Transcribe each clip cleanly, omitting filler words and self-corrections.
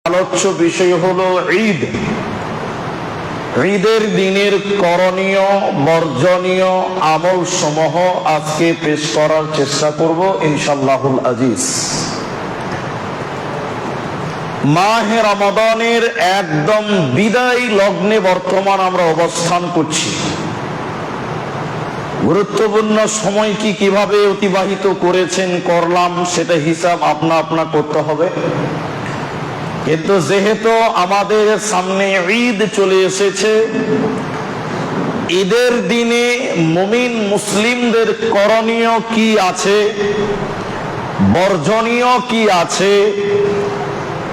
আলোচ্য বিষয় হলো ঈদ। ঈদের দিনের করণীয় বর্জনীয় আমল সমূহ আজকে পেশ করার চেষ্টা করব ইনশাআল্লাহুল আজিজ। মাহে রমাদানের একদম বিদায় লগ্নে বর্তমান আমরা অবস্থান করছি। গুরুত্বপূর্ণ সময় কিভাবে অতিবাহিত করেছেন করলাম সেটা হিসাব আপনা করতে হবে। কিন্তু যেহেতু আমাদের সামনে ঈদ চলে এসেছে, ঈদের দিনে মুমিন মুসলিমদের করণীয় কি আছে, বর্জনীয় কি আছে,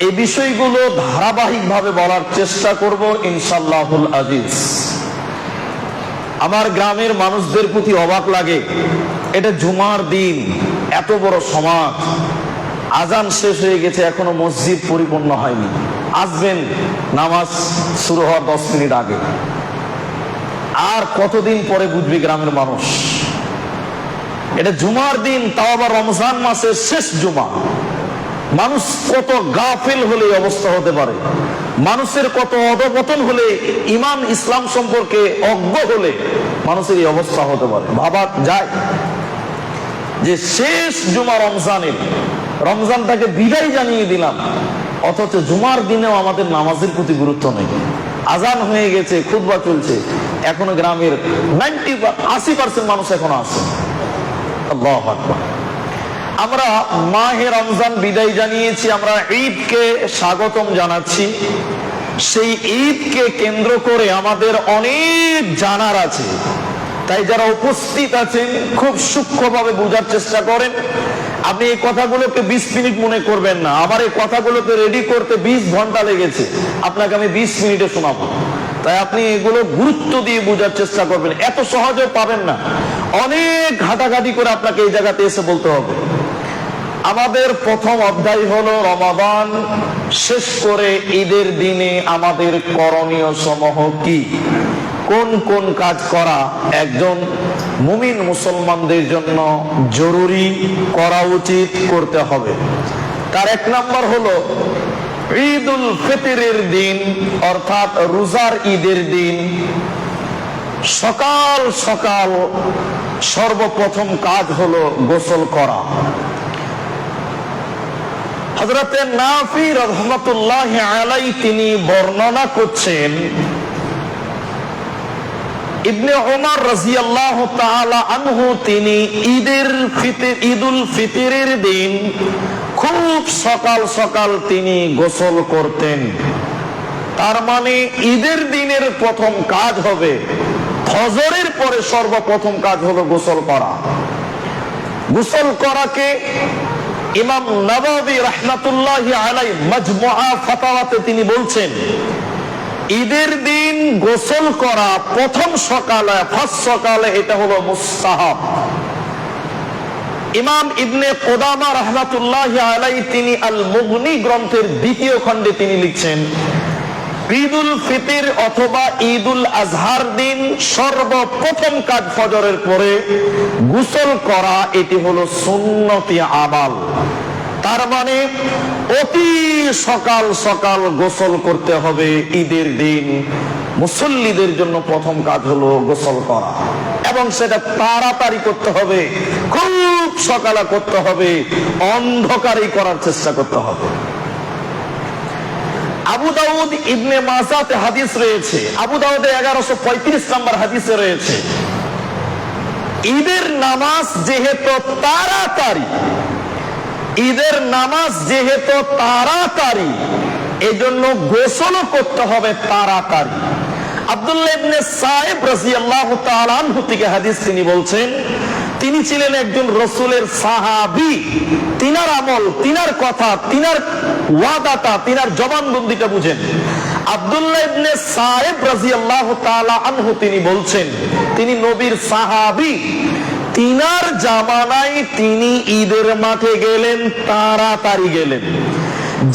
এই বিষয়গুলো ধারাবাহিকভাবে বলার চেষ্টা করব ইনশাআল্লাহুল আজিজ। আমার গ্রামের মানুষদের প্রতি অবাক লাগে, এটা জুমার দিন, এত বড় সমাজ, আজান শেষ হয়ে গেছে, এখনো মসজিদ পরিপূর্ণ হয়নি, আসবেন নামাজ শুরু হওয়ার 10 মিনিট আগে। আর কতদিন পরে বুঝবে গ্রামের মানুষ এটা জুমার দিন, তাও আবার রমজান মাসের শেষ জুমা। মানুষ কত গাফিল হলে অবস্থা হতে পারে, মানুষের কত অধপতন হলে, ইমান ইসলাম সম্পর্কে অজ্ঞ হলে মানুষের এই অবস্থা হতে পারে। ভাবা যায় যে শেষ জুমা রমজানের, রমজানটাকে বিদায় জানিয়ে দিলাম, অথচ জুমার দিনেও আমাদের নামাজের প্রতি গুরুত্ব নেই। আজান হয়ে গেছে, খুতবা চলছে, এখনো গ্রামের 80% মানুষ এখনো আছে। আল্লাহু আকবার। আমরা মাহে রমজান বিদায় জানিয়েছি, আমরা ঈদকে স্বাগতম জানাচ্ছি। সেই ঈদকে কেন্দ্র করে আমাদের অনেক জানার আছে, তাই যারা উপস্থিত আছেন খুব সূক্ষ্মভাবে বোঝার চেষ্টা করেন। আপনি এই কথাগুলোকে 20 মিনিট মনে করবেন না, আমার এই কথাগুলোকে রেডি করতে 20 ঘন্টা লেগেছে, আপনাকে আমি 20 মিনিটে শোনাবো। তাই আপনি এগুলো গুরুত্ব দিয়ে বোঝার চেষ্টা করবেন, এত সহজেও পাবেন না, অনেক ঘাটাঘাটি করে আপনাকে এই জায়গাতে এসে বলতে হবে। আমাদের প্রথম অধ্যায় হলো রমাদান শেষ করে ঈদের দিনে আমাদের করণীয় সমূহ কি, কোন কোন কাজ করা একজন মুমিন মুসলমানদের জন্য জরুরি, করা উচিত, করতে হবে। তার 1 নম্বর হলো ঈদুল ফিতরের দিন, অর্থাৎ রোজার ঈদের দিন সকাল সকাল সর্বপ্রথম কাজ হলো গোসল করা। হযরতে নাফি রাহমাতুল্লাহি আলাইহি তিনি বর্ণনা করছেন, ইবনে ওমর রাদিয়াল্লাহু তাআলা আনহু তিনি ঈদুল ফিতরের দিন খুব সকাল সকাল তিনি গোসল করতেন। তার মানে ঈদের দিনের প্রথম কাজ হবে, ফজরের পরে সর্বপ্রথম কাজ হলো গোসল করা। গোসল করাকে ইমাম নববী রাহমাতুল্লাহি আলাইহি মাজমুআ ফাতাওয়াতে তিনি বলছেন, ঈদের দিন গোসল করা প্রথম সকালে, ফার্স্ট সকালে, এটা হলো মুস্তাহাব। ইমাম ইবনে কুদামা রাহমাতুল্লাহি আলাইহি তিনি আল মুগনি গ্রন্থের 2য় খণ্ডে তিনি লিখছেন, ঈদুল ফিতর অথবা ঈদুল আজহার দিন সর্বপ্রথম কাজ ফজরের পরে গোসল করা, এটি হলো সুন্নতি আমাল। তার মানে অতি সকাল সকাল গোসল করতে হবে ঈদের দিন। মুসল্লিদের জন্য প্রথম কাজ হলো গোসল করা, এবং সেটা তাড়াতাড়ি করতে হবে, খুব সকালে করতে হবে, অন্ধকারেই করার চেষ্টা করতে হবে। আবু দাউদ ইবনে মাজাতে হাদিস রয়েছে, আবু দাউদে 1135 নম্বর হাদিসে রয়েছে, ঈদের নামাজ যেহেতু তাড়াতাড়ি, ঈদের নামাজ যেহেতু তাড়াতাড়ি, এজন্য গোসলও করতে হবে তাড়াতাড়ি। আব্দুল্লাহ ইবনে সাইব রাদিয়াল্লাহু তাআলা আনহু থেকে হাদিস তিনি বলছেন, তিনি ছিলেন একজন রাসূলের সাহাবী, তিনার আমল, তিনার কথা, তিনার ওয়াদাটা, তিনার জবানবন্দিটা বুঝেন। আব্দুল্লাহ ইবনে সাইব রাদিয়াল্লাহু তাআলা আনহু তিনি বলছেন, তিনি নবীর সাহাবী, তিনার জামানায় তিনি ঈদের মাঠে গেলেন, তাড়াতাড়ি গেলেন,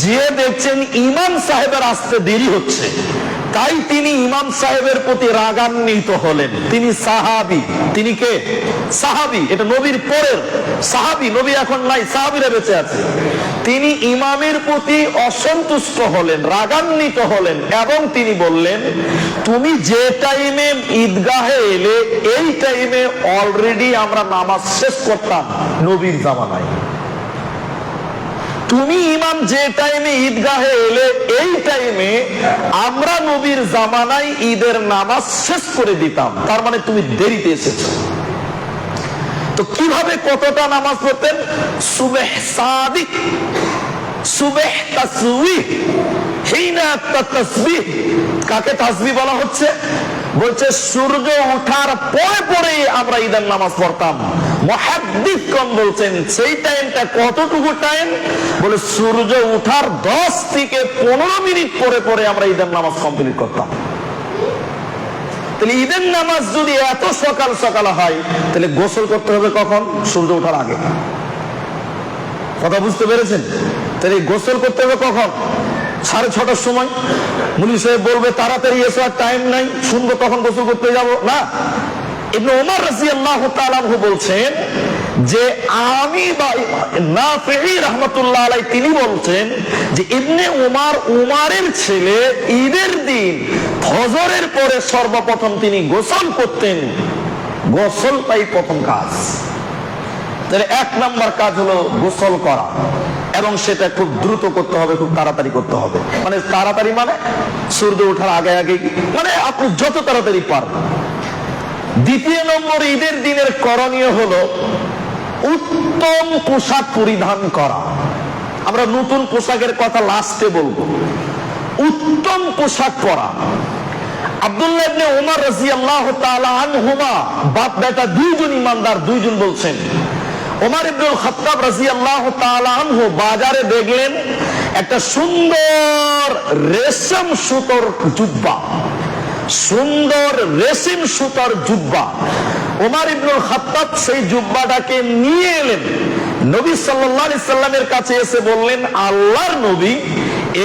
যে দেখছেন ইমাম সাহেবের আসতে দেরি হচ্ছে, তাই তিনি ইমাম সাহেবের প্রতি রাগান্বিত হলেন। তিনি সাহাবী। তিনি কে? সাহাবী। এটা নবীর পরের সাহাবী। নবী এখন নাই, সাহাবীরা বেঁচে আছে। তিনি ইমামের প্রতি অসন্তুষ্ট হলেন, রাগান্বিত হলেন এবং তিনি বললেন, তুমি যে টাইমে ঈদগাহে এলে এই টাইমে অলরেডি আমরা নামাজ শেষ করতাম নবীর জামানায়। তুমি ইমাম যে টাইমে ঈদগাহে এলে এই টাইমে আমরা নবীর জামানায় ঈদের নামাজ শেষ করে দিতাম। তার মানে তুমি দেরিতে এসেছো। তো কিভাবে কতটা নামাজ পড়তেন? সুবহ সাদিক, সুবহ তাসবিহ, হিনা তাসবিহ। কাকে তাসবিহ বলা হচ্ছে? বলছে সূর্য ওঠার পরে পরে আমরা ঈদের নামাজ পড়তাম। মুহাদ্দিসগণ বলছেন সেই টাইমটা কতটুকু টাইম? বলে সূর্য ওঠার 10 থেকে 15 মিনিট পরে পরে আমরা ঈদের নামাজ কমপ্লিট করতাম। তাহলে ঈদের নামাজ যদি এত সকাল সকাল হয় তাহলে গোসল করতে হবে কখন? সূর্য ওঠার আগে। কথা বুঝতে পেরেছেন? তাহলে গোসল করতে হবে কখন? 6:30টার সময়। মুনি সাহেব বলবে তাড়াতাড়ি এসো, আর টাইম নাই, শুনবো তখন গোসল করতে যাব না। ইবনে ওমর রাদিয়াল্লাহু তাআলা আনহু বলছেন যে আমি নাফি রাহমাতুল্লাহ আলাইহি তিনি বলছেন যে ইবনে উমারের ছেলে ঈদের দিন ফজরের পরে সর্বপ্রথম তিনি গোসল করতেন। গোসলটাই প্রথম কাজ। তাহলে 1 নাম্বার কাজ হলো গোসল করা, এবং সেটা খুব দ্রুত করতে হবে, খুব তাড়াতাড়ি করতে হবে। মানে তাড়াতাড়ি মানে সূর্য ওঠার আগে আগে, মানে আপনি যত তাড়াতাড়ি পারবেন। 2 নম্বর ঈদের দিনের করণীয় হলো উত্তম পোশাক পরিধান করা। আমরা নতুন পোশাকের কথা লাস্টে বলবো। উত্তম পোশাক পরা। আব্দুল্লাহ ইবনে ওমর রাদিয়াল্লাহু তাআলা আনহুমা, বাপ বেটা দুইজন ইমানদার, দুইজন বলছেন, ওমর ইবনুল খাত্তাব রাদিয়াল্লাহু তাআলা আনহু বাজারে দেখলেন একটা সুন্দর রেশম সুতোর জুব্বা, সুন্দর রেশম সুতার জুব্বা। ওমর ইবনুল খাত্তাব সেই জুব্বাটাকে নিয়ে এলেন, নবী সাল্লাল্লাহু আলাইহি সাল্লামের কাছে এসে বললেন, আল্লাহর নবী,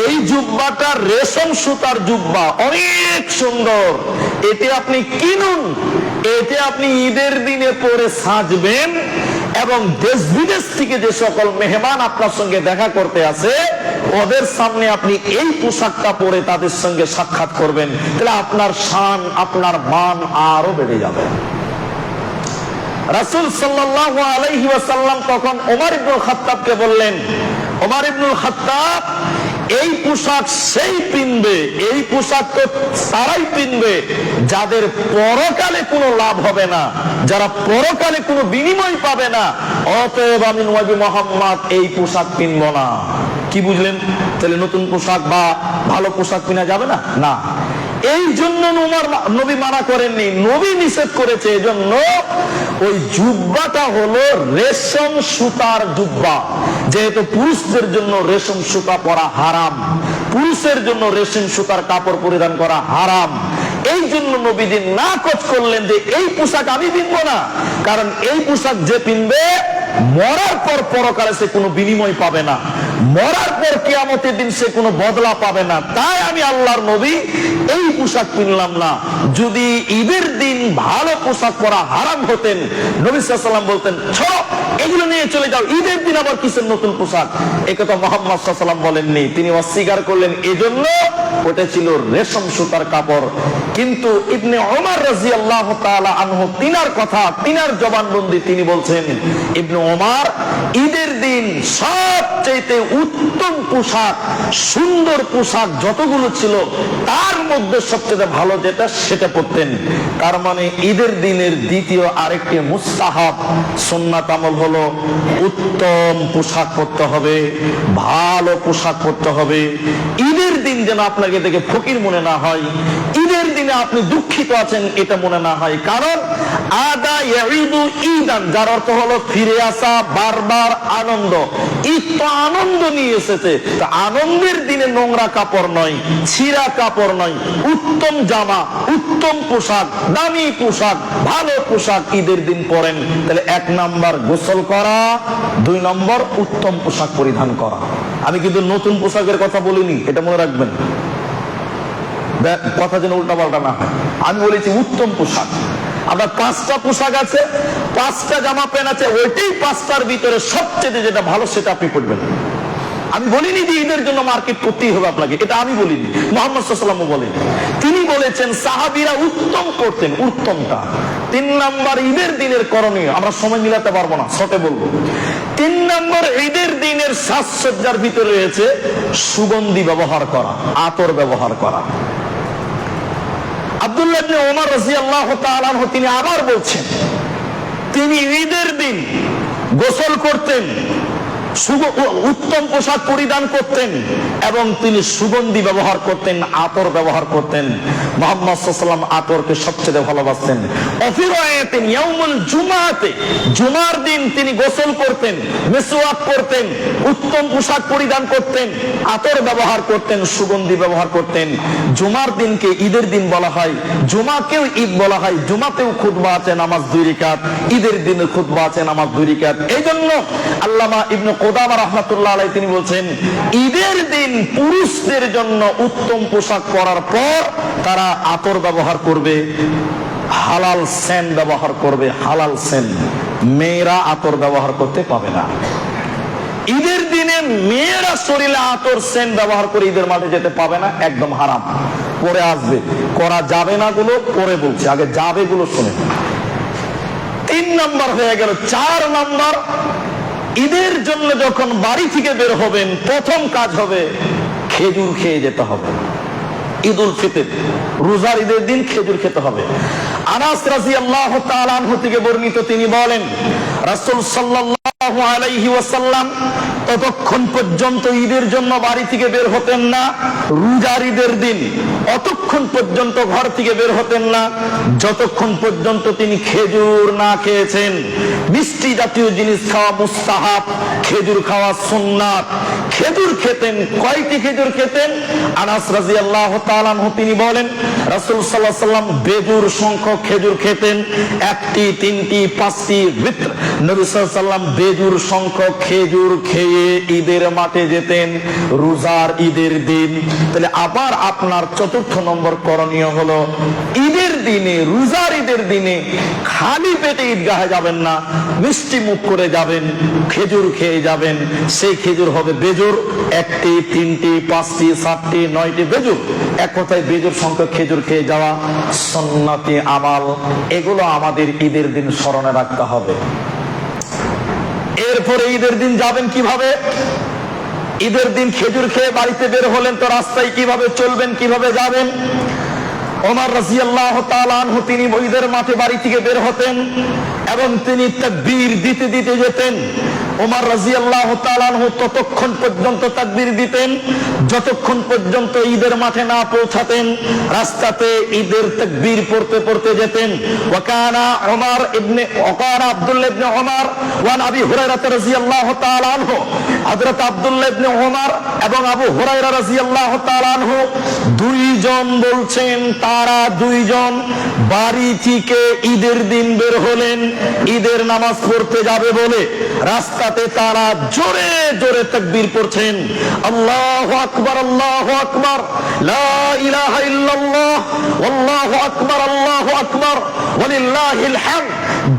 এই জুব্বাটা রেশম সুতার জুব্বা, অনেক সুন্দর, এতে আপনি কিনুন, এতে আপনি ঈদের দিনে পরে সাজবেন এবং দেশ বিদেশ থেকে যে সকল মেহমান আপনার সঙ্গে দেখা করতে আসে ওদের সামনে আপনি এই পোশাকটা পরে তাদের সঙ্গে সাক্ষাৎ করবেন। তাহলে আপনার শান, আপনার মান আরো বেড়ে যাবে। রাসূল সাল্লাল্লাহু আলাইহি ওয়াসাল্লাম তখন ওমর ইবনুল খাত্তাবকে বললেন, ওমর ইবনুল খাত্তাব, এই পোশাক সেই পিনবে, এই পোশাক তো তারাই পিনবে যাদের পরকালে কোনো লাভ হবে না, যারা পরকালে কোনো বিনিময় পাবে না। অতএব আমি নবী মুহাম্মদ এই পোশাক পিনব না। কি বুঝলেন? তাহলে নতুন পোশাক বা ভালো পোশাক পিনা যাবে না? না। এই জন্য নবী মানা করেননি, নবী নিষেধ করেছে। এজন্য ওই জুব্বাটা হলো রেশম সুতার জুব্বা। যেহেতু পুরুষদের জন্য রেশম সুতা পরা হারাম, পুরুষের জন্য রেশম সুতার কাপড় পরিধান করা হারাম, এই জন্য নবীজি নাকচ করলেন যে এই পোশাক আমি পিনবো না। কারণ এই পোশাক যে পিনবে মরার পর পরকালে সে কোনো বিনিময় পাবে না, মরার পর কিয়ামতের দিন সে কোনো বদলা পাবে না। তাই আমি আল্লাহর নবী এই পোশাক কিনলাম না। যদি ঈদের দিন ভালো পোশাক পরা হারাম হতেন, নবী সাল্লাল্লাহু আলাইহি ওয়াসাল্লাম বলতেন, চলো এগুলো নিয়ে চলে যাও, ঈদের দিন আবার কিসের নতুন পোশাক? এই কথা মুহাম্মদ সাল্লাল্লাহু আলাইহি ওয়াসাল্লাম বলেননি, তিনি অস্বীকার করলেন। এজন্য ওটা ছিল রেশম সুতার কাপড়। কিন্তু ইবনে ওমর রাদিয়াল্লাহু তাআলা আনহু তিনার কথা, তিনার জবানবন্দি, তিনি বলছেন, ইবনে ওমর ঈদের দিন সবচেয়ে উত্তম পোশাক, সুন্দর পোশাক যতগুলো ছিল তার মধ্যে সবচেয়ে ভালো যেটা সেটা পরতেন। তার মানে ঈদের দিনের দ্বিতীয় আরেকটি মুস্তাহাব সুন্নাত আমল হলো উত্তম পোশাক পরতে হবে, ভালো পোশাক পরতে হবে। ঈদের দিন যেন আপনাকে দেখে ফকির মনে না হয়, ঈদের দিনে আপনি দুঃখিত আছেন এটা মনে না হয়। কারণ আদা ইয়াইদু ঈদান, যার অর্থ হলো ফিরে আসা, বারবার আনন্দ। ঈদ তো আনন্দ নিয়ে এসেছে, তো আনন্দের দিনে নোংরা কাপড় নয়, ছিঁড়া কাপড় নয়, উত্তম জামা, উত্তম পোশাক, দামি পোশাক, ভালো পোশাক ঈদের দিন পরেন। তাহলে 1 নাম্বার গোসল করা, 2 নম্বর উত্তম পোশাক পরিধান করা। আমি কিন্তু নতুন পোশাকের কথা বলিনি, এটা মনে রাখবেন। কথা যেন উল্টা পাল্টা না হয়। আমি বলেছি উত্তম পোশাক। আপনার 5টা পোশাক আছে, 5টা জামা প্যান্ট আছে, ওইটাই 5টার ভিতরে সবচেয়ে যেটা ভালো সেটা আপনি পরবেন। আমি বলিনি যে ঈদের জন্য মার্কেট করতেই হবে আপনাকে, এটা আমি বলিনি, মুহাম্মদ সাল্লাল্লাহু আলাইহি ওয়াসাল্লাম বলেন। তিনি বলেছেন সাহাবীরা উত্তম করতেন, উত্তমটা। 3 নাম্বার ঈদের দিনের করণীয়, আমরা সময় মিলাতে পারবো না, শর্টে বলবো। 3 নাম্বার ঈদের দিনের সাজসজ্জার ভিতরে রয়েছে সুগন্ধি ব্যবহার করা, আতর ব্যবহার করা। আব্দুল্লাহ ইবনে ওমর রাদিয়াল্লাহু তাআলা আনহু তিনি আবার বলছেন, তিনি ঈদের দিন গোসল করতেন, উত্তম পোশাক পরিধান করতেন এবং তিনি সুগন্ধি ব্যবহার করতেন, আতর ব্যবহার করতেন। মুহাম্মদ সাল্লাল্লাহু আলাইহি ওয়াসাল্লাম আতরকে সবচেয়ে ভালোবাসতেন। অফিরায়াতিন ইয়াউমুল জুমআতে, জুমার দিন তিনি গোসল করতেন, মিসওয়াক করতেন, উত্তম পোশাক পরিধান করতেন, আতর ব্যবহার করতেন, সুগন্ধি ব্যবহার করতেন। জুমার দিনকে ঈদের দিন বলা হয়, জুমাকেও ঈদ বলা হয়। জুমাতেও খুতবা আছে, নামাজ 2 রাকাত, ঈদের দিনে খুতবা আছে, নামাজ 2 রাকাত। এইজন্য আল্লামা ইবনে কুদামা রাহমাতুল্লাহ আলাইহি তিনি বলছেন, ঈদের দিন পুরুষদের জন্য উত্তম পোশাক পরার পর তারা আতর ব্যবহার করবে, হালাল সেন্ট ব্যবহার করবে, হালাল সেন্ট। মেয়েরা আতর ব্যবহার করতে পাবে না। ঈদের দিনে মেয়েরা শরীরে আতর সেন্ট ব্যবহার করে ঈদের মাঠে যেতে পাবে না, একদম হারাম। পরে আসবে, করা যাবে না গুলো পরে বলছে, আগে যাবে গুলো শুনে। 3 নাম্বার হয়ে গেল। 4 নাম্বার, ঈদের জন্য যখন বাড়ি থেকে বের হবেন প্রথম কাজ হবে খেজুর খেয়ে যেতে হবে। ঈদুল ফিতর, রোজার ঈদের দিন খেজুর খেতে হবে। আনাস রাদিয়াল্লাহু তাআলা আনহু থেকে বর্ণিত, তিনি বলেন রাসূল সাল্লাল্লাহু আলাইহি ওয়াসাল্লাম ততক্ষণ পর্যন্ত ঈদের জন্য বাড়ি থেকে বের হতেন না, রোজার ঈদের দিন অতক্ষণ পর্যন্ত ঘর থেকে বের হতেন না যতক্ষণ পর্যন্ত তিনি খেজুর না খেয়েছেন। মিষ্টি জাতীয় জিনিস খাওয়া মুস্তাহাব, খেজুর খাওয়া সুন্নাত। খেজুর খেতেন, কয়টি খেজুর খেতেন? আনাস রাদিয়াল্লাহু তাআলা আনহু তিনি বলেন রাসূল সাল্লাল্লাহু আলাইহি ওয়াসাল্লাম বেজুর সংখ্যক খেজুর খেতেন, 1টি, 3টি, 5টি বিত্র। নবী সাল্লাল্লাহু আলাইহি ওয়াসাল্লাম বেজুর সংখ্যক খেজুর খেয়ে ঈদের মাঠে যেতেন রোজার ঈদের দিন। তাহলে আবার আপনার 4র্থ নম্বর করণীয় হলো ঈদের দিনে, রোজার ঈদের দিনে খালি পেটে ঈদগাহে যাবেন না, মিষ্টি মুখ করে যাবেন, খেজুর খেয়ে যাবেন। সেই খেজুর হবে বেজুর, 1টি, 3টি, 5টি, 7টি, 9টি বেজুর। এক কথায় বেজুর সংখ্যক খেজুর খেয়ে যাওয়া সুন্নতি আমাল। এগুলো আমাদের ঈদের দিন স্মরণে রাখতে হবে। এরপরে ঈদের দিন যাবেন কিভাবে? ঈদের দিন খেজুর খেয়ে বাড়িতে বের হলেন, তো রাস্তায় কিভাবে চলবেন, কিভাবে যাবেন? ওমর রাদিয়াল্লাহু তাআলা আনহু তিনি ঈদের মাঠে বাড়ি থেকে বের হতেন এবং তিনি তাকবীর দিতে দিতে যেতেন। ওমর রাদিয়াল্লাহু তাআলা আনহু ততক্ষণ পর্যন্ত তাকবীর দিতেন যতক্ষণ পর্যন্ত ঈদের মাঠে না পৌঁছাতেন। রাস্তাতে ঈদের তাকবীর পড়তে পড়তে যেতেন। ওয়াকানা ওমর ইবনে ওকারা আব্দুল্লাহ ইবনে ওমর ওয়া আবি হুরায়রা রাদিয়াল্লাহু তাআলা আনহু, হযরত আব্দুল্লাহ ইবনে ওমর এবং আবু হুরায়রা রাদিয়াল্লাহু তাআলা আনহু দুইজন বলছেন, তারা দুইজন বাড়ি থেকে ঈদের দিন বের হলেন ঈদের নামাজ পড়তে যাবে বলে। রাস্তাতে তারা জোরে জোরে তাকবীর পড়ছেন, আল্লাহু আকবার, আল্লাহু আকবার, লা ইলাহা ইল্লাল্লাহ, আল্লাহু আকবার, আল্লাহু আকবার, ওয়ালিল্লাহিল হামদ।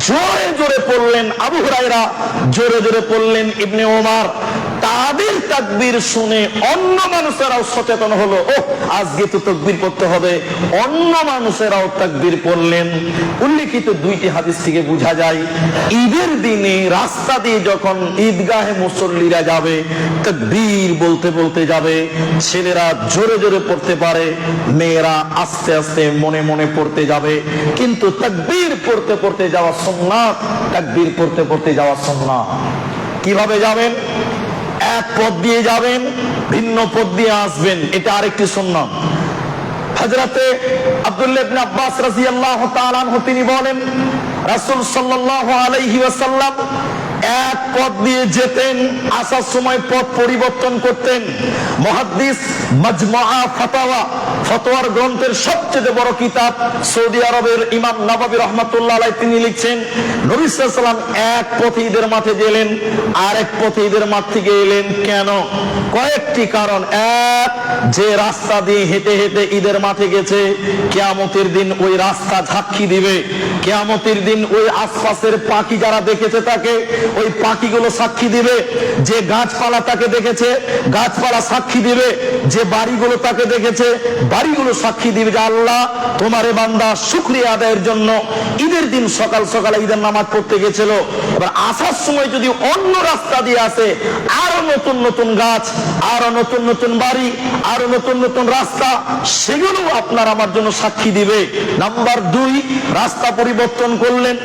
জোরে জোরে পড়লেন আবু হুরায়রা, জোরে জোরে পড়লেন ইবনে ওমর। তাদের তাকবীর শুনে অন্য মানুষেরাও সচেতন হলো, ও আজকে তো তাকবীর পড়তে হবে। অন্য মানুষেরাও তাকবীর পড়লেন। উল্লেখিত 2টি হাদিস থেকে বোঝা যায় ঈদের দিনে রাস্তা দিয়ে যখন ঈদগাহে মুসল্লিরা যাবে তাকবীর বলতে বলতে যাবে। ছেলেরা জোরে জোরে পড়তে পারে, মেয়েরা আস্তে আস্তে মনে মনে পড়তে যাবে। কিন্তু তাকবীর পড়তে পড়তে যাওয়া সুন্নাত, তাকবীর পড়তে পড়তে যাওয়া সুন্নাত। কিভাবে যাবেন? এক পথ দিয়ে যাবেন, ভিন্ন পথ দিয়ে আসবেন, এটা আরেকটি সুন্নাত। হযরতে আব্দুল্লাহ ইবনে আব্বাস রাদিয়াল্লাহু তাআলা আনহু তিনি বলেন রাসূল সাল্লাল্লাহু আলাইহি ওয়াসাল্লাম এক পথ দিয়ে যেতেন, আসার সময় পথ পরিবর্তন করতেন। মুহাদ্দিস মাজমুআ ফাতাওয়া, ফতোয়ার গ্রন্থের সবচেয়ে বড় কিতাব, সৌদি আরবের ইমাম নববী রাহমাতুল্লাহ আলাইহি তিনি লিখছেন, নবী সাল্লাল্লাহু আলাইহি ওয়াসাল্লাম এক পথে ঈদের মাঠে গেলেন, আরেক পথে ঈদের মাঠ থেকে এলেন। কেন? কয়েকটি কারণ। এক, যে রাস্তা দিয়ে হেঁটে হেঁটে ঈদের মাঠে গেছে, কিয়ামতের দিন ওই রাস্তা সাক্ষী দিবে। কিয়ামতের দিন ওই আশপাশের পাখি যারা দেখেছে তাকে, ওই পাখিগুলো সাক্ষী দিবে। যে গাছপালা তাকে দেখেছে, গাছপালা সাক্ষী দিবে। যে বাড়িগুলো তাকে দেখেছে, বাড়িগুলো সাক্ষী দিবে যে আল্লাহ তোমার বান্দা শুকরিয়া আদায়ের জন্য ঈদের দিন সকাল সকালে ঈদের নামাজ পড়তে গেছিল। এবার আসার সময় যদি অন্য রাস্তা দিয়ে আসে, আরো নতুন নতুন গাছ, আরো নতুন নতুন বাড়ি, আরো নতুন নতুন রাস্তা, সেগুলো আপনার আমার জন্য সাক্ষী দিবে। নাম্বার 2, রাস্তা পরিবর্তন করলেন,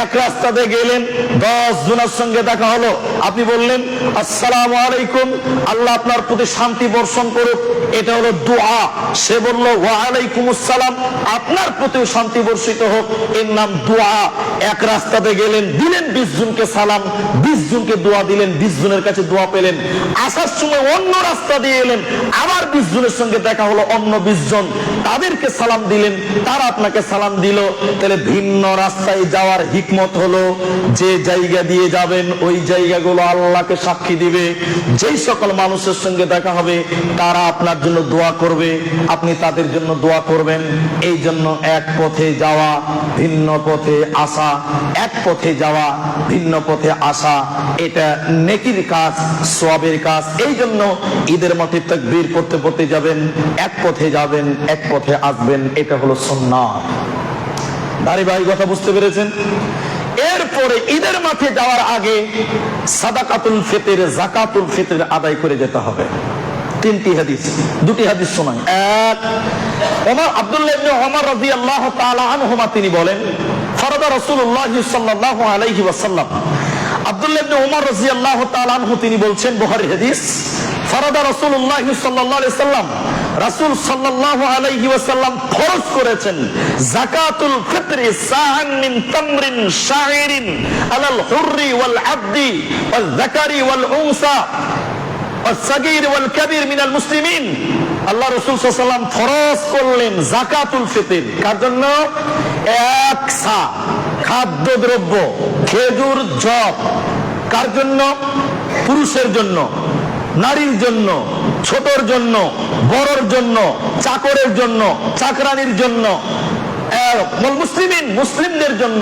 এক রাস্তাতে গেলেন, 10 জনের সঙ্গে দেখা হলো। আপনি বললেন আসসালামু আলাইকুম, আল্লাহ আপনার প্রতি শান্তি বর্ষণ করুক, এটা হলো দোয়া। সে বলল ওয়া আলাইকুমুস সালাম, আপনার প্রতি শান্তি বর্ষিত হোক, এর নাম দোয়া। এক রাস্তাতে গেলেন, দিলেন 20 জনকে সালাম, 20 জনকে দোয়া দিলেন, 20 জনের কাছে দোয়া পেলেন। আসার সময় অন্য রাস্তা দিয়ে এলেন, আবার 20 জনের সঙ্গে দেখা হলো, অন্য 20 জন, তাদেরকে সালাম দিলেন, তারা আপনাকে সালাম দিল। তাহলে ভিন্ন রাস্তায় যাওয়ার হিকমত হলো, যে জায়গা দিয়ে যাবেন ওই জায়গাগুলো আল্লাহকে সাক্ষী দিবে। যেই সকল মানুষের সঙ্গে দেখা হবে তারা আপনার জন্য দোয়া করবে, আপনি তাদের জন্য দোয়া করবেন। এই জন্য এক পথে যাওয়া, ভিন্ন পথে আসা, এক পথে যাওয়া, ভিন্ন পথে আসা, এটা নেকির কাজ, সওয়াবের কাজ। এই জন্য ঈদের মাঠে তাকবীর পড়তে পড়তে যাবেন, এক পথে যাবেন, এক পথে আসবেন, এটা হলো সুন্নাহ। ভাই কথা বুঝতে পেরেছেন? এরপরে ঈদের মাঠে যাওয়ার আগে সাদাকাতুল ফিতর, যাকাতুল ফিতর আদায় করে যেতে হবে। 3টি হাদিস, 2টি হাদিস শোনাই। এক, আব্দুল্লাহ ইবনে ওমর রাদিয়াল্লাহু তাআলা আনহুমা তিনি বলেন, ফারাদা রাসূলুল্লাহ সাল্লাল্লাহু আলাইহি ওয়াসাল্লাম, আব্দুল্লাহ ইবনে ওমর রাদিয়াল্লাহু তাআলা আনহু তিনি বলছেন, বুখারী হাদিস, ফারাদা রাসূলুল্লাহ সাল্লাল্লাহু আলাইহি ওয়াসাল্লাম, রাসূল সাল্লাল্লাহু আলাইহি ওয়াসাল্লাম ফরজ করেছেন যাকাতুল ফিতর সাআন মিন তামরিন শাইরিন আলাল হুররি ওয়াল আবদি ওয়াল যাকারি ওয়াল উনসা ওয়াস সাগীর ওয়াল কাবীর মিনাল মুসলিমিন। আল্লাহ রাসূল সাল্লাল্লাহু আলাইহি ওয়াসাল্লাম ফরজ করলেন যাকাতুল ফিতর। কার জন্য? এক সা খাদ্যদ্রব্য, খেজুর, জব। কার জন্য? পুরুষের জন্য, নারীর জন্য, ছোটর জন্য, বড়র জন্য, চাকরের জন্য, চাকরানির জন্য, মুসলিমিন, মুসলিমদের জন্য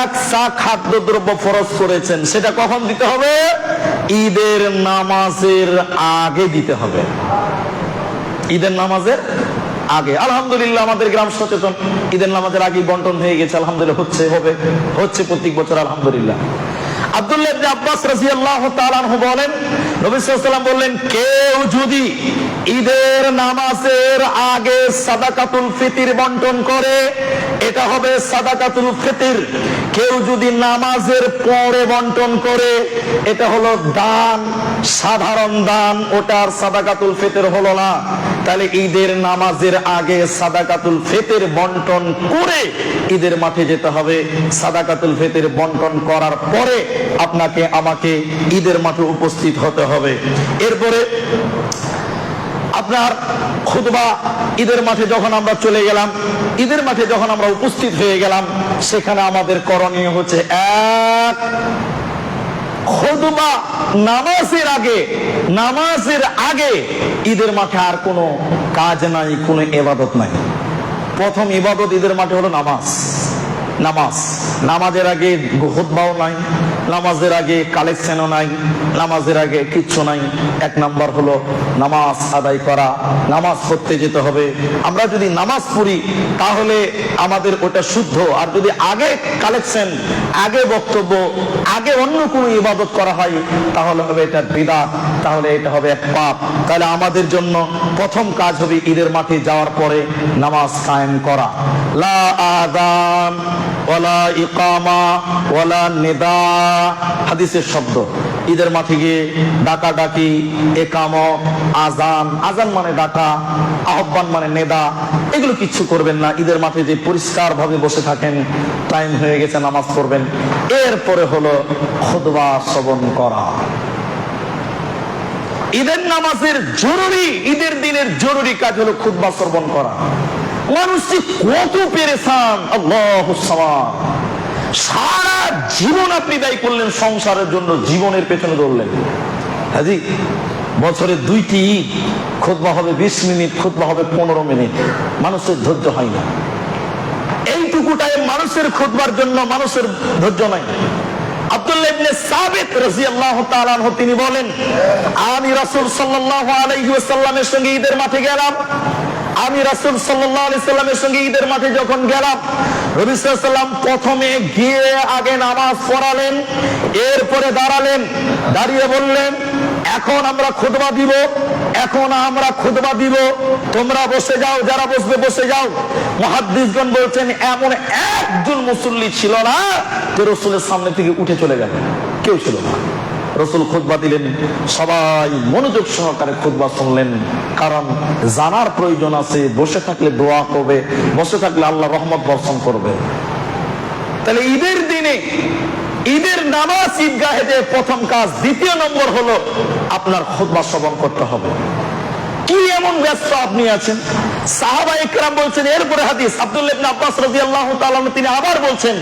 এক সা খাদ্যদ্রব্য ফরজ করেছেন। সেটা কখন দিতে হবে? ঈদের নামাজের আগে দিতে হবে। ঈদের নামাজের আগে। আলহামদুলিল্লাহ আমাদের গ্রাম সচেতন, ঈদের নামাজের আগে বন্টন হয়ে গেছে, আলহামদুলিল্লাহ হচ্ছে প্রত্যেক বছর, আলহামদুলিল্লাহ। আব্দুল্লাহ ইবনে আব্বাস রাদিয়াল্লাহু তাআলা আনহু বলেন, নবী সাল্লাল্লাহু আলাইহি ওয়াসাল্লাম বললেন, কেউ যদি ঈদের নামাজের আগে সাদাকাতুল ফিতর বন্টন করে, এটা হবে সাদাকাতুল ফিতর। কেউ যদি নামাজের পরে বন্টন করে, এটা হলো দান, সাধারণ দান, ওটার সাদাকাতুল ফিতর হলো না। তাহলে ঈদের নামাজের আগে সাদাকাতুল ফিতর বন্টন করে ঈদের মাঠে যেতে হবে। সাদাকাতুল ফিতর বন্টন করার পরে আপনাকে আমাকে ঈদের মাঠে উপস্থিত হতে হবে। এরপরে আপনার খুতবা, ঈদের মাঠে যখন আমরা চলে গেলাম, ঈদের মাঠে যখন আমরা উপস্থিত হয়ে গেলাম, সেখানে আমাদের করণীয় হচ্ছে এক, খুতবা নামাজের আগে ঈদের মাঠে আর কোনো কাজ নাই, কোনো ইবাদত নাই। প্রথম ইবাদত ঈদের মাঠে হলো নামাজের আগে খুতবাও নাই, নামাজের আগে কালেকশনও নাই, নামাজের আগে কিচ্ছু নাই। এক নাম্বার হলো নামাজ আদায় করা, নামাজ পড়তে যেতে হবে। আমরা যদি নামাজ পড়ি তাহলে আমাদের ওটা শুদ্ধ। আর যদি আগে কালেকশন, আগে বক্তব্য, আগে অন্য কোনো ইবাদত করা হয় তাহলে হবে এটা বিদআত, তাহলে এটা হবে এক পাপ। তাহলে আমাদের জন্য প্রথম কাজ হবে ঈদের মাঠে যাওয়ার পরে নামাজ কায়েম করা। লা আযান ওয়ালা ইকামা ওয়ালা নিদা, হাদিসের শব্দ। ঈদের মাঠে গিয়ে ডাকাডাকি, একামত, আজান, আজান মানে ডাকা, আহ্বান মানে নেদা, এগুলো কিচ্ছু করবেন না। ঈদের মাঠে যে পরিষ্কার ভাবে বসে থাকেন, টাইম হয়ে গেছে নামাজ পড়বেন। এরপরে হলো খুতবা শ্রবণ করা। ঈদের নামাজের জরুরি, ঈদের দিনের জরুরি কাজ হলো খুতবা শ্রবণ করা। মানুষটি কত পেরেশান, আল্লাহুস সামাদ। সারা জীবন আপনি ব্যয় করলেন সংসারের জন্য, জীবনের পেছনে দৌড়লেন। হাজি, বছরে 2টি ঈদ, খুতবা হবে 20 মিনিট, খুতবা হবে 15 মিনিট। মানুষের ধৈর্য হয় না। এইটুকু টাইম মানুষের খুতবার জন্য মানুষের ধৈর্য নাই। আব্দুল্লাহ ইবনে সাবিত রাদিয়াল্লাহু তাআলা আনহু তিনি বলেন, আমি রাসূল সাল্লাল্লাহু আলাইহি ওয়াসাল্লামের সঙ্গে ঈদের মাঠে গেলাম। আমি রাসূল সাল্লাল্লাহু আলাইহি ওয়াসাল্লামের সঙ্গে ঈদের মাঠে যখন গেলাম, নবী সাল্লাল্লাহু আলাইহি ওয়াসাল্লাম প্রথমে গিয়ে আগে নামাজ পড়ালেন, এরপরে দাঁড়ালেন, দাঁড়িয়ে বললেন, এখন আমরা খুতবা দিব, এখন আমরা খুতবা দিব, তোমরা বসে যাও, যারা বসবে বসে যাও। মুহাদ্দিসগণ বলছেন এমন একজন মুসল্লি ছিল না যে রাসূলের সামনে থেকে উঠে চলে গেল, কেউ ছিল না। রাসূল খুতবা দিলেন, সবাই মনোযোগ সহকারে খুতবা শুনলেন, কারণ জানার প্রয়োজন আছে। বসে থাকলে দোয়া করবে, বসে থাকলে আল্লাহ রহমত বর্ষণ করবে। তাহলে ঈদের দিনে ঈদের নামাজ ঈদগাহে যে প্রথম কাজ। দ্বিতীয় নম্বর হলো আপনার খুতবা শ্রবণ করতে হবে। কি এমন ব্যস্ত আপনি আছেন? সাহাবায়ে কেরাম বলছেন, এরপরে হাদিস আব্দুল্লাহ ইবনে আব্বাস রাদিয়াল্লাহু তাআলা তিনি আবার বলছেন,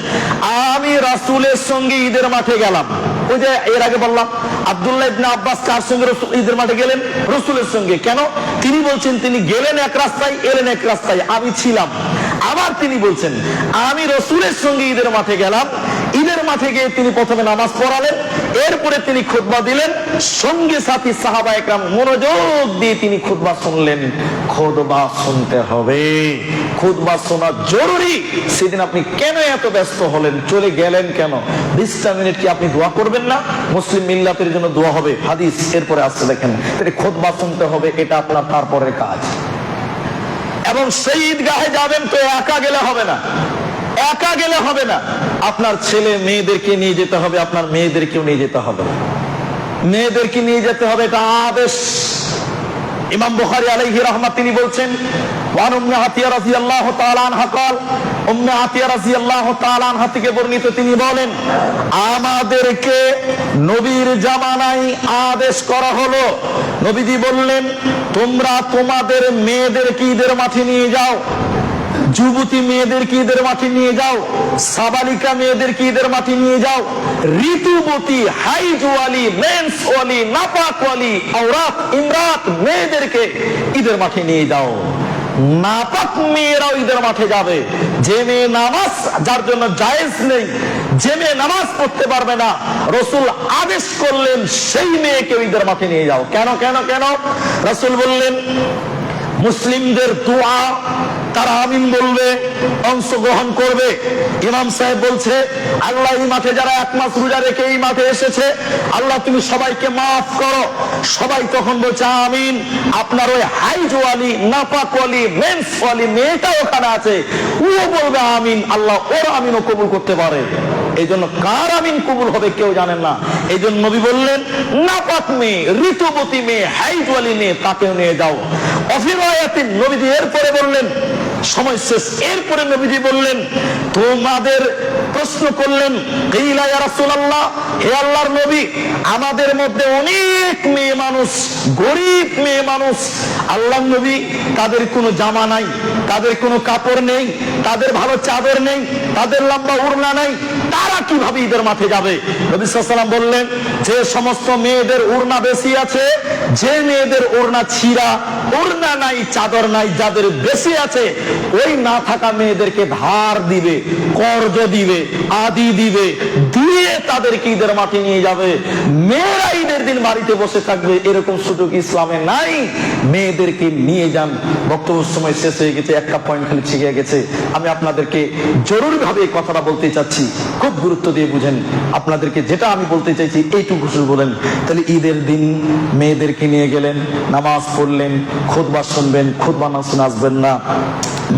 আমি রাসূলের সঙ্গে ঈদের মাঠে গেলাম। ওই যে এর আগে বললাম, আব্দুল্লাহ ইবনে আব্বাস কার সঙ্গে ঈদের মাঠে গেলেন? রাসূলের সঙ্গে। কেন? তিনি বলছেন তিনি গেলেন এক রাস্তায়, এলেন এক রাস্তায়, আমি ছিলাম। আবার তিনি বলছেন, আমি রাসূলের সঙ্গে ঈদের মাঠে গেলাম। ঈদের মাঠে গিয়ে তিনি প্রথমে নামাজ পড়ালেন, এরপরে তিনি খুতবা দিলেন। সঙ্গে সাথী সাহাবায়ে কেরাম মনোযোগ দিয়ে তিনি খুতবা শুনলেন। খুতবা শুনতে হবে, খুতবা শোনা জরুরি। সেদিন আপনি কেন এত ব্যস্ত হলেন, চলে গেলেন কেন? 20টা মিনিট কি আপনি দোয়া করবেন না? মুসলিম মিল্লাতের জন্য দোয়া হবে, হাদিস এরপরে আসছে। দেখেন, খুতবা শুনতে হবে, এটা আপনার তারপরের কাজ। এবং সেই ঈদগাহে যাবেন তো একা গেলে হবে না, একা গেলে হবে না। আপনার ছেলে মেয়েদেরকে নিয়ে যেতে হবে, আপনার মেয়েদেরকেও নিয়ে যেতে হবে, মেয়েদেরকে নিয়ে যেতে হবে, এটা আদেশ। ইমাম বুখারী আলাইহি রাহমাত তিনি বলছেন, ওয়ান উম্মে আতিয়া রাদিয়াল্লাহু তাআলা আনহা قال, উম্মে আতিয়া রাদিয়াল্লাহু তাআলা আনহা থেকে বর্ণিত, তিনি বলেন, আমাদেরকে নবীর জামানায় আদেশ করা হলো। নবীজি বললেন, তোমরা তোমাদের মেয়েদেরকে ঈদের মাঠে নিয়ে যাও, যুবতী মেয়েদেরকে ঈদের মাঠে নিয়ে যাও, সাবালিকা মেয়েদেরকে ঈদের মাঠে নিয়ে যাও, ঋতুবতী, হাইজওয়ালি, মেন্সওয়ালি, নাপাকওয়ালি, আওরাত, ইমরাত মেয়েদেরকে ঈদের মাঠে নিয়ে যাও। নাপাক মেয়েরাও ঈদের মাঠে যাবে। যে মেয়ে নামাজ, যার জন্য জায়েজ নেই, যে মেয়ে নামাজ পড়তে পারবে না, রাসূল আদেশ করলেন সেই মেয়েকে ঈদের মাঠে নিয়ে যাও। কেন কেন কেন? রাসূল বললেন, মুসলিমদের দোয়া তারা আমিন বলবে, অংশগ্রহণ করবে। ইমাম সাহেব বলছে, আল্লাহ এই মাঠে যারা 1 মাস রোজা রেখে এই মাঠে এসেছে, আল্লাহ তুমি সবাইকে মাফ করো। সবাই তখন বলছে আমিন। আপনার ওই হাইজওয়ালি, নাপাকওয়ালি, মেন্সওয়ালি মেয়েটা ওখানে আছে, ও বলবে আমিন, আল্লাহ ওর আমিনও কবুল করতে পারে। এই জন্য কার আমিন কবুল হবে কেউ জানেন না। এই জন্য নবী বললেন, নাপাক মেয়ে, ঋতুবতী মেয়ে, হাইজওয়ালি মেয়ে, তাকেও নিয়ে যাও। অফিরায়াতিন, নবীজি এরপরে বললেন, সময় শেষ, এরপরে নবীজি বললেন, তোমাদের প্রশ্ন করলেন, কিলা ইয়া রাসূলুল্লাহ, হে আল্লাহর নবী, আমাদের মধ্যে অনেক মেয়ে মানুষ, গরীব মেয়ে মানুষ, আল্লাহর নবী, তাদের কোনো জামা নাই, তাদের কোনো কাপড় নেই, তাদের ভালো চাদর নেই, তাদের লম্বা ওড়না নাই, তারা কিভাবে ঈদের মাঠে যাবে? নবী সাল্লাল্লাহু আলাইহি ওয়াসাল্লাম বললেন, যে সমস্ত মেয়েদের ওড়না বেশি আছে, যে মেয়েদের ওড়না ছিঁড়া, ওড়না নাই, চাদর নাই, যাদের বেশি আছে, ওই না থাকা মেয়েদেরকে ধার দিবে, কর্জ দিবে, আদি দিবে, দিয়ে তাদেরকে ঈদের মাঠে নিয়ে যাবে। মেয়েরা ঈদের দিন বাড়িতে বসে থাকবে, এরকম সুযোগ ইসলামে নাই। মেয়েদেরকে নিয়ে যান। বক্তব্য সময় শেষ হয়ে গেছে, একটা পয়েন্ট খালি ছিগে গেছে, আমি আপনাদেরকে জরুরি ভাবে এই কথাটা বলতে চাচ্ছি, খুব গুরুত্ব দিয়ে বুঝেন। আপনাদেরকে যেটা আমি বলতে চাইছি এইটুকু শুধু বলেন। তাহলে ঈদের দিন মেয়েদেরকে নিয়ে গেলেন, নামাজ পড়লেন, খুতবা শুনবেন, খুতবা না শুনে আসবেন না,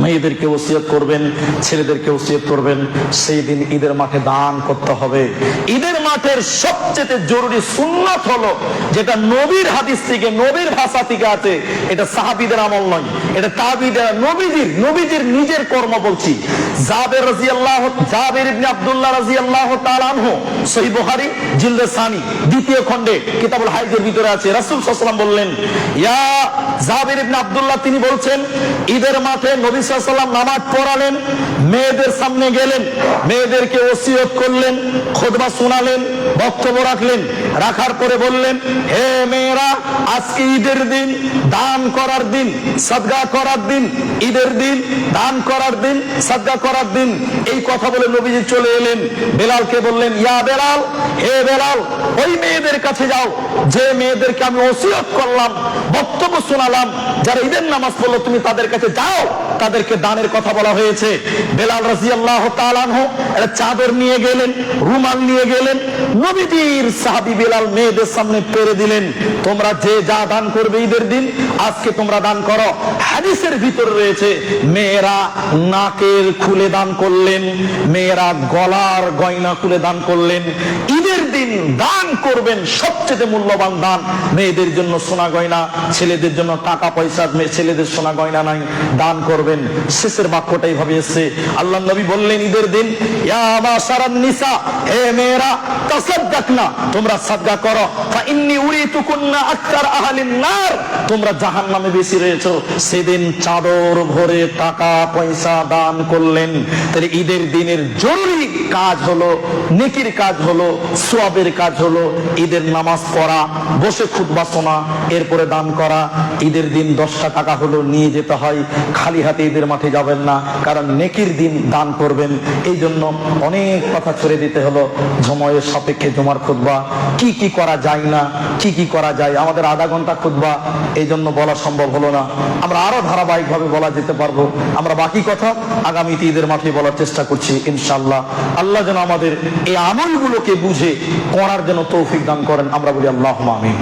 মেয়েদেরকে ওসিয়ত করবেন, ছেলেদেরকে ওসিয়ত করবেন। সেই দিন ঈদের মাঠে দান করতে হবে। ঈদের মাঠের সবচেয়ে জরুরি সুন্নাত হলো, যেটা নবীর হাদিস থেকে, নবীর ভাষা থেকে আছে, এটা সাহাবীদের আমল নয়, এটা তাবিঈদের, নবীজির নিজের কর্ম বলছি। জাবের ইবনে আব্দুল্লাহ রাদিয়াল্লাহু তাআলা আনহু, সহিহ বুখারী জিলদে সানি দ্বিতীয় খণ্ডে কিতাবুল হাইজের ভিতরে আছে, রাসূল সাল্লাল্লাহু আলাইহি ওয়াসাল্লাম বললেন, ইয়া জাবের ইবনে আব্দুল্লাহ, তিনি বলছেন ঈদের মাঠে নবী সাল্লাল্লাহু আলাইহি ওয়াসাল্লাম নামাজ পড়ালেন, মেয়েদের সামনে গেলেন, মেয়েদেরকে ওসিয়ত করলেন, খুতবা শোনালেন, বক্তব্য রাখলেন, রাখার পরে বললেন, হে মেয়েরা, আজকে ঈদের দিন, দান করার দিন, সাদকা করার দিন, ঈদের দিন, দান করার দিন, সাদকা করার দিন। এই কথা বলে নবীজি চলে এলেন, বেলালকে বললেন, ইয়া বেলাল, হে বেলাল, ওই মেয়েদের কাছে যাও যে মেয়েদেরকে আমি ওসিয়ত করলাম, বক্তব্য শোনালাম, যারা ঈদের নামাজ পড়লো, তুমি তাদের কাছে যাও, তাদেরকে দানের কথা বলা হয়েছে। বেলাল রাদিয়াল্লাহু তাআলা আনহু একটা চাদর নিয়ে গেলেন, রুমাল নিয়ে গেলেন, নবীজির সাহাবী বেলাল মেয়েদের সামনে পেরে দিলেন, তোমরা যে যা দান করবে ঈদের দিন, আজকে তোমরা দান করো। হাদিসের ভিতরে রয়েছে, মেয়েরা নাকের খুলে দান করলেন, মেয়েরা গলার গয়না খুলে দান করলেন। ঈদের দিন দান করবেন, সবচেয়ে মূল্যবান দান মেয়েদের জন্য সোনা গয়না, ছেলেদের জন্য টাকা পয়সা, ছেলেদের সোনা গয়না নাই, দান করবেন। শেষের বাক্যটাই ভাবে এসছে, আল্লাহ নবী বললেন ঈদের দিন, ইয়া মাশারান নিসা, হে মেয়েরা, তাসাদদাকনা, তোমরা সাদকা করো, ফা ইন্নী উরিতুকুন্না আকতার আহলিন নার, তোমরা জাহান্নামে বেশি রয়েছো। সেদিন চাদর ভরে টাকা পয়সা দান করলেন। তাহলে ঈদের দিনের জরুরি কাজ হলো, নেকির কাজ হলো, সওয়াবের কাজ হলো ঈদের নামাজ পড়া, বসে খুতবা শোনা, এরপরে দান করা। ঈদের দিন 10টা টাকা হলো নিয়ে যেতে হয়, খালি হাতে ঈদের মাঠে যাবেন না, কারণ নেকির দিন দান করবেন। এই জন্য অনেক কথা ছেড়ে দিতে হলো, সময়ের সাপেক্ষে জুমার খুতবা কি কি করা যায় না, কি কি করা যায়, আমাদের আধা ঘন্টা খুতবা, এই জন্য বলা সম্ভব হলো না। আমরা আরো ধারাবাহিকভাবে বলা যেতে পারবো। আমরা বাকি কথা আগামীতে ঈদের মাঠে বলার চেষ্টা করছি ইনশাআল্লাহ। আল্লাহ যেন আমাদের এই আমলগুলোকে বুঝে করার জন্য তৌফিক দান করেন, আমরা বলি আল্লাহুম্মা আমিন।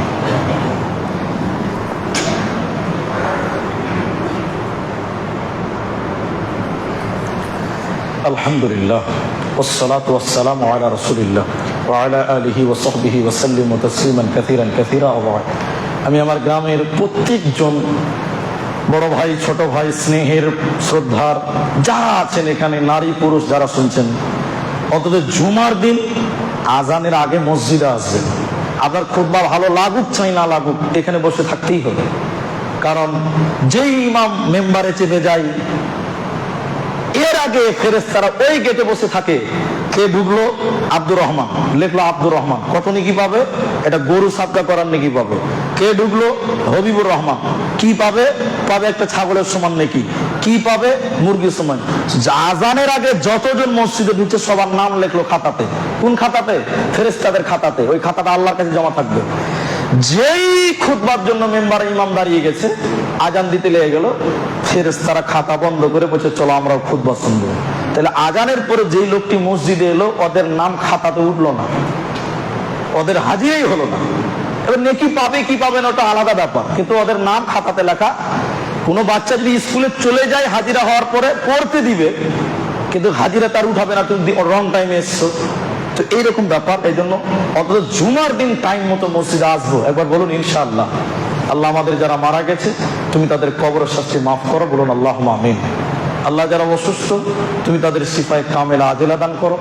আলহামদুলিল্লাহ, ওয়াসসালাতু ওয়াসসালামু আলা রাসূলিল্লাহ ওয়া আলা আলিহি ওয়া সাহবিহি ওয়া সাল্লিমু তাসলিমান কাসীরান কাসীরা। আমি আমার গ্রামের প্রত্যেকজন বড় ভাই, ছোট ভাই, স্নেহের, শ্রদ্ধার যারা আছেন এখানে, নারী পুরুষ যারা শুনছেন, অন্তত জুমার দিন আজানের আগে মসজিদে আসবেন। আপনার খুতবা ভালো লাগুক চাই না লাগুক, এখানে বসে থাকতেই হবে। কারণ যেই ইমাম মেম্বারে চেপে যায়, এর আগে ফেরেশতারা ওই গেটে বসে থাকে। কে ঢুকলো? আব্দুর রহমান, লেখলো আব্দুর রহমান, কত নেকি পাবে? এটা গরু সাদকা করার নেকি পাবে। কে ঢুকলো? হবিবুর রহমান, কি পাবে? পাবে একটা ছাগলের সমান নেকি। কি পাবে? মুরগির সমান। আজানের আগে যতজন মসজিদে ঢুকছে সবার নাম লেখলো খাতাতে। কোন খাতাতে? ফেরেশতাদের খাতাতে। ওই খাতাটা আল্লাহর কাছে জমা থাকবে। যেই খুতবার জন্য মেম্বার ইমাম দাঁড়িয়ে গেছে, আজান দিতে লেগে গেল, ফেরেশতারা খাতা বন্ধ করে বলছে চলো আমরা খুতবা শুনবো। তাহলে আজানের পরে যেই লোকটি মসজিদে এলো, ওদের নাম খাতাতে উঠলো না, ওদের হাজিরাই হলো না। এবার নেকি পাবে কি পাবে না ওটা আলাদা ব্যাপার, কিন্তু ওদের নাম খাতাতে লেখা। কোনো বাচ্চা যদি স্কুলে চলে যায় হাজিরা হওয়ার পরে পড়তে দিবে, কিন্তু হাজিরা তার উঠাবে না, তুমি রং টাইমে এসছো। তো এইরকম ব্যাপার। এই জন্য অন্তত জুমার দিন টাইম মতো মসজিদে আসবো। একবার বলুন ইনশাআল্লাহ। আল্লাহ আমাদের যারা মারা গেছে তুমি তাদের কবরের শাস্তি মাফ করো, বলুন আল্লাহুম্মা আমিন। আল্লাহ যারা অসুস্থ তুমি তাদের শিফায়ে কামেলা আজেলা দান করো।